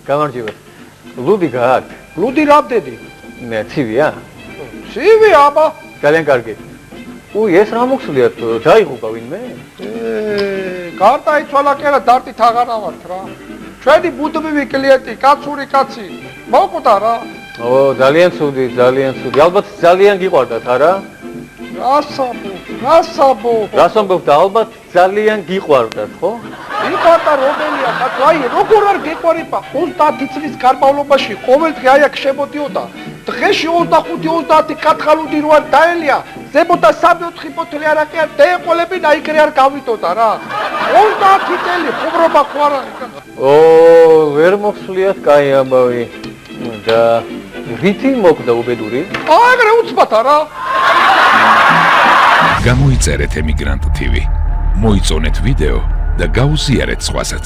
გამარჯობათ. ლუდი გააქვთ? ლუდი რამდენი? მე ცივია? ცივი აბა. ძალიან კარგი. ეს რა მოხსლიათ? დაიღუპა ვინმე? გარდაიცვალა კი არა, დარტით აღარ ავართ რა. ჩვენი ბუდმივი კლიენტი, კაცური კაცი. მოკვდა რა. ძალიან ცუდი. ალბათ ძალიან გიყვარდათ, არა? რასაბო. რას ამბობთ, ალბათ ძალიან გიყვარდათ, ხო? იფარტა რომელია, კაცო, აი როგორ არ გეყვარება 30 წლის განმავლობაში ყოველდღე აი აქ შემოდიოდა. დღეში 25-30 კათხალუდი რო არ დაელია, ზემოთა 3-4 ბოთლი არაკი არ დაეყოლებინა, აიქრე არ გავიტოდა რა. 30 წელი ხუბრობა ხო არ არის? ვერ მოხსლიათ კაი ამბავი. და რითი მოკდა უბედური? აგრე უცბათა რა. გამოიწერეთ ემიგრანტ TV. მოიწონეთ ვიდეო და გაუზიარეთ სხვასაც.